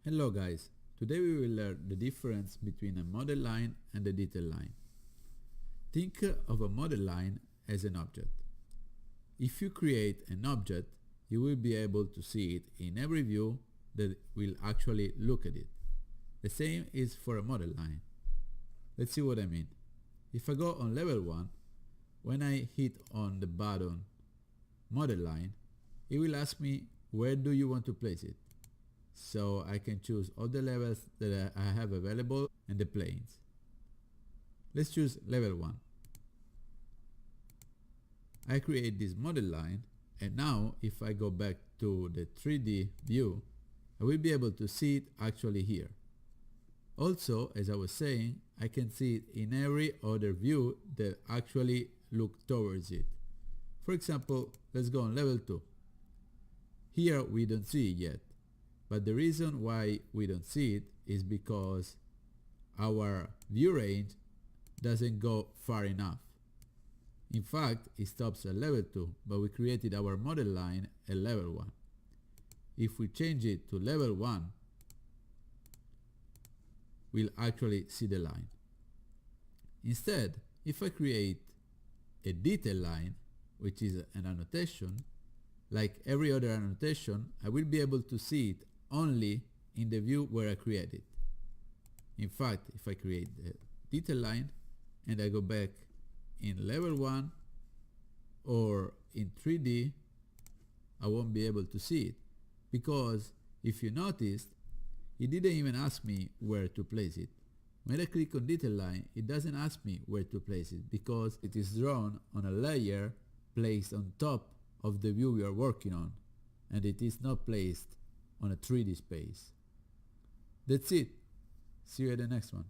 Hello guys, today we will learn the difference between a model line and a detail line. Think of a model line as an object. If you create an object, you will be able to see it in every view that will actually look at it. The same is for a model line. Let's see what I mean. If I go on level 1, when I hit on the button model line, it will ask me where do you want to place it. So I can choose all the levels that I have available and the planes. Let's choose level 1. I create this model line, and now if I go back to the 3D view, I will be able to see it actually here. Also, as I was saying, I can see it in every other view that actually look towards it. For example, let's go on level 2. Here we don't see it yet. But the reason why we don't see it is because our view range doesn't go far enough. In fact, it stops at level 2, but we created our model line at level 1. If we change it to level 1, we'll actually see the line. Instead, if I create a detail line, which is an annotation, like every other annotation, I will be able to see it only in the view where I create it. In fact, if I create the detail line and I go back in level 1 or in 3D, I won't be able to see it, because if you noticed, it didn't even ask me where to place it. When I click on detail line, it doesn't ask me where to place it because it is drawn on a layer placed on top of the view we are working on, and it is not placed on a 3D space. That's it. See you at the next one.